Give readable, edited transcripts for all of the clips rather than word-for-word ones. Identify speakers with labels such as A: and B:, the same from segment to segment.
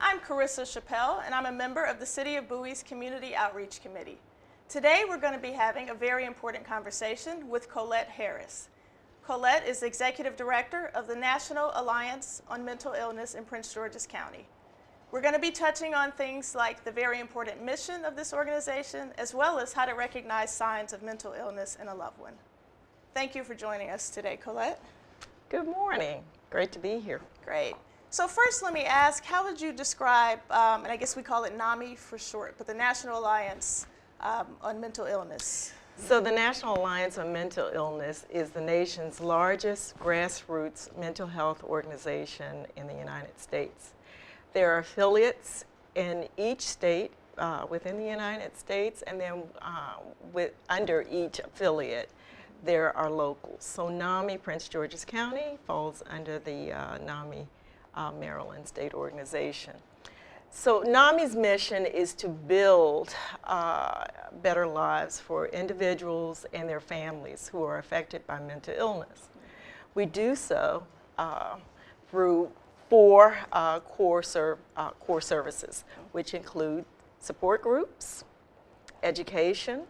A: I'm Carisa Chappell, and I'm a member of the City of Bowie's Community Outreach Committee. Today, we're going to be having a very important conversation with Collette Harris. Collette is Executive Director of the National Alliance on Mental Illness in Prince George's County. We're going to be touching on things like the very important mission of this organization, as well as how to recognize signs of mental illness in a loved one. Thank you for joining us today, Collette.
B: Good morning. Great to be here.
A: Great. So first, let me ask, how would you describe, and I guess we call it NAMI for short, but the National Alliance on Mental Illness?
B: So the National Alliance on Mental Illness is the nation's largest grassroots mental health organization in the United States. There are affiliates in each state within the United States, and then under each affiliate, there are locals. So NAMI, Prince George's County, falls under the NAMI Maryland State Organization. So NAMI's mission is to build better lives for individuals and their families who are affected by mental illness. We do so through four core services, which include support groups, education,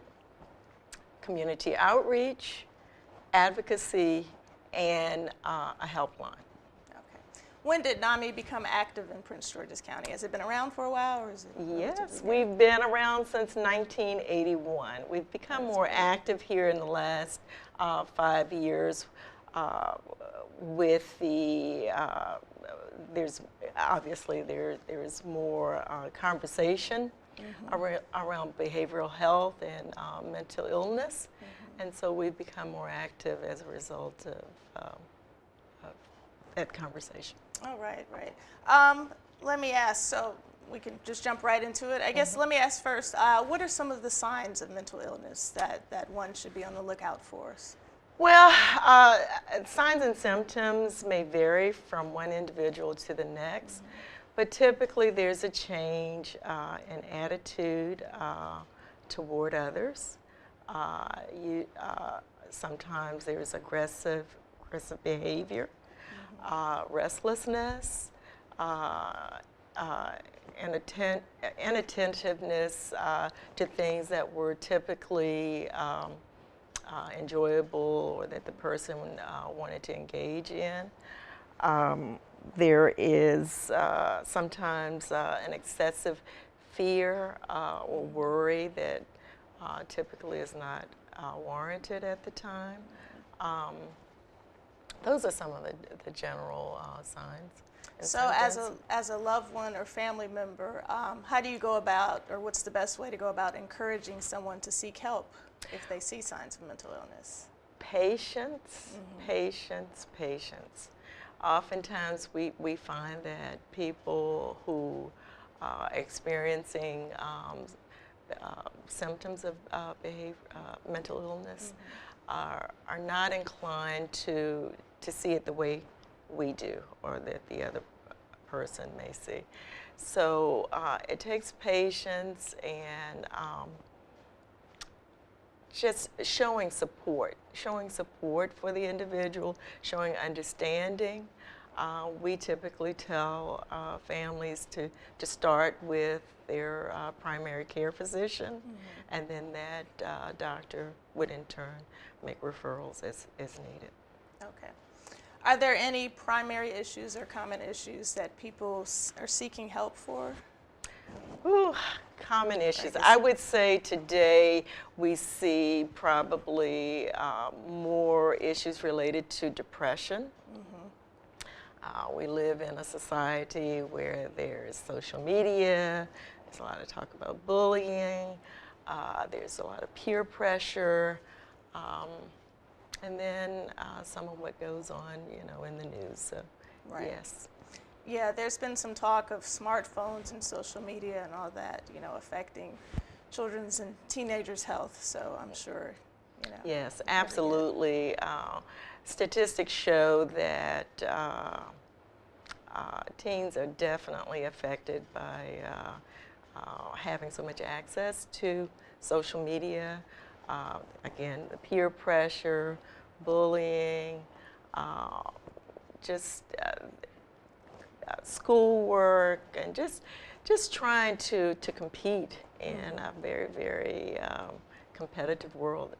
B: community outreach, advocacy, and a helpline.
A: When did NAMI become active in Prince George's County? Has it been around for a while, or is it?
B: Yes, we've been around since 1981. We've become more active here in the last 5 years with the, there's more conversation around behavioral health and mental illness, and so we've become more active as a result of that conversation.
A: Oh, right. Let me ask, so we can just jump right into it. I guess let me ask first, what are some of the signs of mental illness that one should be on the lookout for?
B: Well, signs and symptoms may vary from one individual to the next, but typically there's a change in attitude toward others. Sometimes there's aggressive behavior. Restlessness, inattentiveness to things that were typically enjoyable or that the person wanted to engage in. There is sometimes an excessive fear or worry that typically is not warranted at the time. Those are some of the general signs.
A: So as a loved one or family member, how do you go about, or what's the best way to go about encouraging someone to seek help if they see signs of mental illness?
B: Patience, patience, patience. Oftentimes we find that people who are experiencing symptoms of mental illness are not inclined to see it the way we do or that the other person may see. So it takes patience and just showing support for the individual, showing understanding. We typically tell families to start with their primary care physician, and then that doctor would in turn make referrals as needed.
A: Okay. Are there any primary issues or common issues that people are seeking help for?
B: Ooh, common issues. I would say today we see probably more issues related to depression. We live in a society where there's social media, there's a lot of talk about bullying, there's a lot of peer pressure, and then some of what goes on, in the news. So, yes.
A: Yeah, there's been some talk of smartphones and social media and all that, affecting children's and teenagers' health. So I'm sure,
B: Yes, absolutely. Statistics show that teens are definitely affected by having so much access to social media. Again, the peer pressure, bullying, just schoolwork and just trying to compete in a very, very competitive world.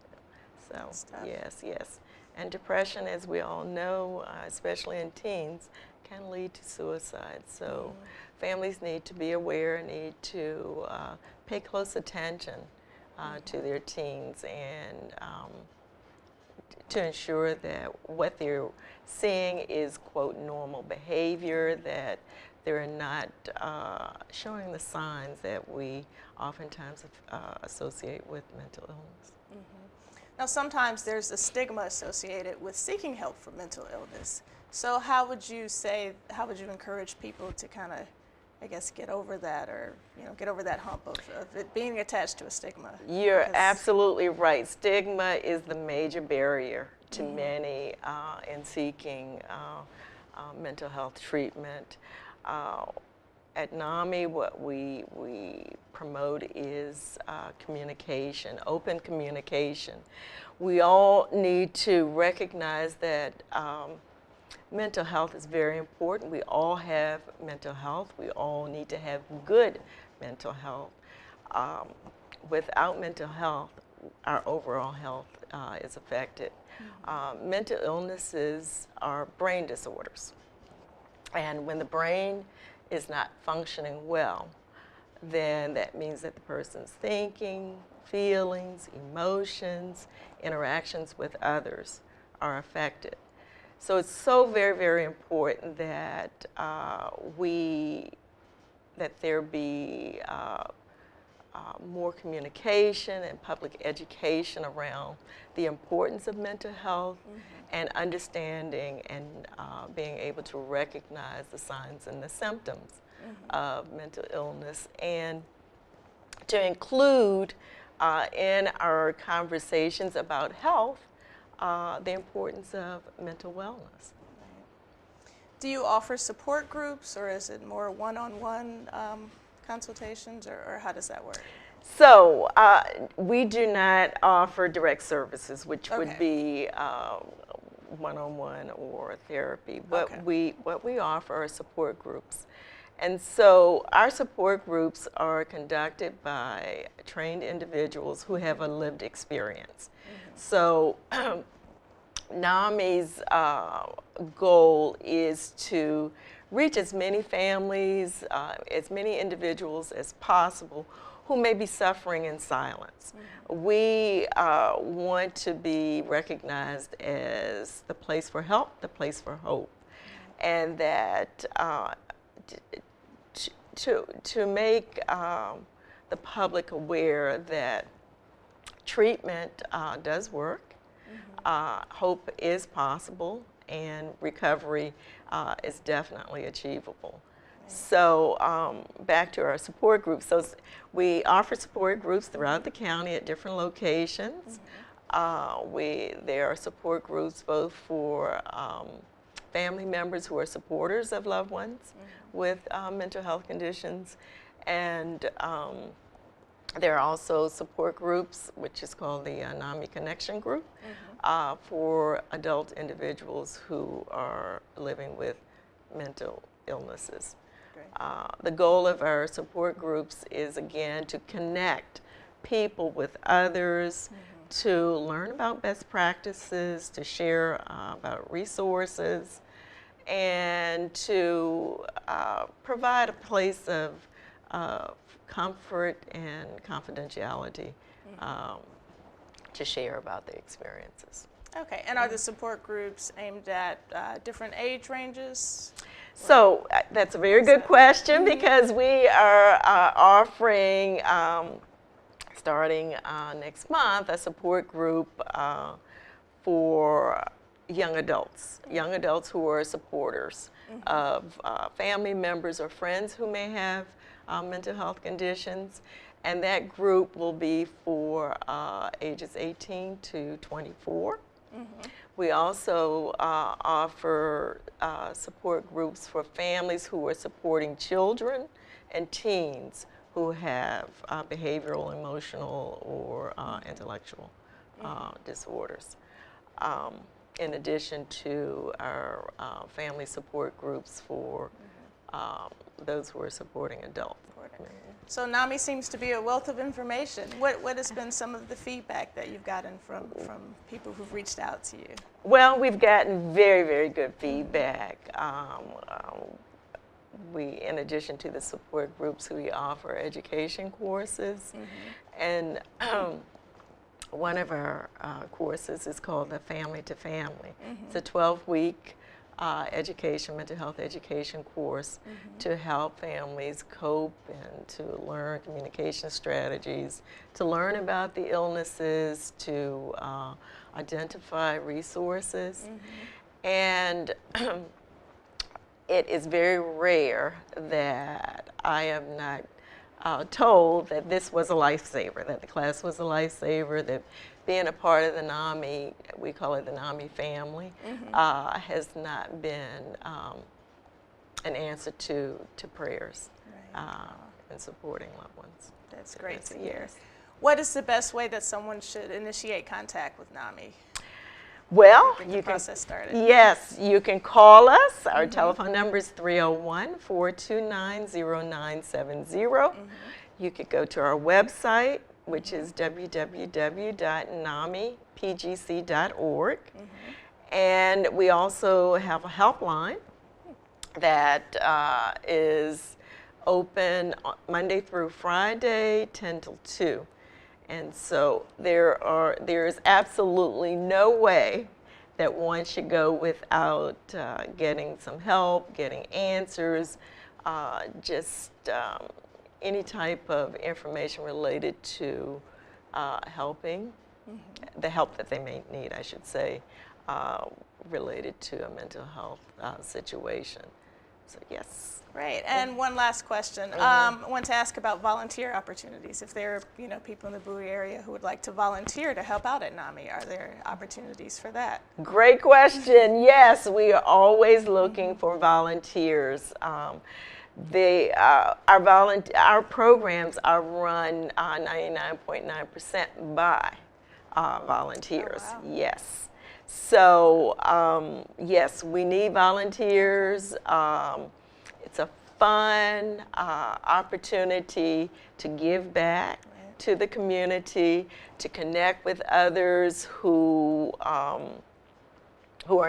B: So yes. And depression, as we all know, especially in teens, can lead to suicide. So families need to be aware, need to pay close attention to their teens and to ensure that what they're seeing is, quote, normal behavior, that they're not showing the signs that we oftentimes associate with mental illness.
A: Now, sometimes there's a stigma associated with seeking help for mental illness. So how would you encourage people to kind of, I guess, get over that, or get over that hump of it being attached to a stigma?
B: You're absolutely right. Stigma is the major barrier to many in seeking mental health treatment. At NAMI, what we promote is communication, open communication. We all need to recognize that mental health is very important. We all have mental health. We all need to have good mental health. Without mental health, our overall health is affected. Mental illnesses are brain disorders. And when the brain is not functioning well, then that means that the person's thinking, feelings, emotions, interactions with others are affected. So it's so very, very important that there be more communication and public education around the importance of mental health and understanding and being able to recognize the signs and the symptoms of mental illness, and to include in our conversations about health the importance of mental wellness.
A: Do you offer support groups, or is it more one-on-one consultations, or how does that work?
B: So we do not offer direct services, which would be one-on-one or therapy. What we offer are support groups. And so our support groups are conducted by trained individuals who have a lived experience. So NAMI's goal is to reach as many families, as many individuals as possible who may be suffering in silence. We want to be recognized as the place for help, the place for hope, and that to make the public aware that treatment does work, hope is possible, and recovery is definitely achievable. So back to our support groups. So we offer support groups throughout the county at different locations. There are support groups both for family members who are supporters of loved ones with mental health conditions, and there are also support groups, which is called the NAMI Connection Group, for adult individuals who are living with mental illnesses. The goal of our support groups is, again, to connect people with others, to learn about best practices, to share about resources, and to provide a place of comfort and confidentiality to share about their experiences.
A: Okay, and are the support groups aimed at different age ranges?
B: So that's a very good question, because we are offering, starting next month, a support group for young adults who are supporters of family members or friends who may have mental health conditions. And that group will be for ages 18 to 24. We also offer support groups for families who are supporting children and teens who have behavioral, emotional, or intellectual disorders. In addition to our family support groups for those who are supporting adults.
A: So NAMI seems to be a wealth of information. What has been some of the feedback that you've gotten from people who've reached out to you?
B: Well, we've gotten very, very good feedback. We, in addition to the support groups, we offer education courses. And one of our courses is called the Family to Family. It's a 12-week mental health education course to help families cope and to learn communication strategies, to learn about the illnesses, to identify resources. And it is very rare that I am not told that this was a lifesaver, that the class was a lifesaver, that being a part of the NAMI, we call it the NAMI family, has not been an answer to prayers and supporting loved ones.
A: That's great to hear. What is the best way that someone should initiate contact with NAMI?
B: Well,
A: you can started.
B: Yes, you can call us. Our telephone number is 301-429-0970. You could go to our website, which is www.namipgc.org. And we also have a helpline that is open Monday through Friday, 10 till 2. And so there is absolutely no way that one should go without getting some help, getting answers, any type of information related to helping, the help that they may need, I should say, related to a mental health situation. So yes.
A: Great. And one last question. I want to ask about volunteer opportunities. If there are people in the Bowie area who would like to volunteer to help out at NAMI, are there opportunities for that?
B: Great question. Yes, we are always looking for volunteers. Our programs are run 99.9% by volunteers.
A: Oh, wow.
B: Yes. So yes, we need volunteers. It's a fun opportunity to give back to the community, to connect with others who are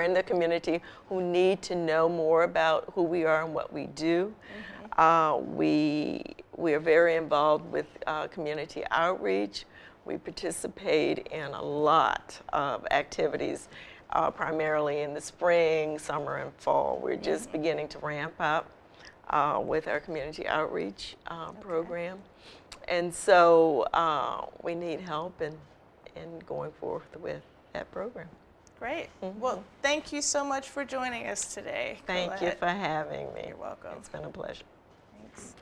B: in the community, who need to know more about who we are and what we do. We are very involved with community outreach. We participate in a lot of activities, primarily in the spring, summer, and fall. We're just beginning to ramp up with our community outreach program. And so we need help in going forth with that program.
A: Great. Well, thank you so much for joining us today,
B: Thank
A: Collette.
B: you for having me.
A: You're welcome.
B: It's been a pleasure.
A: Thanks.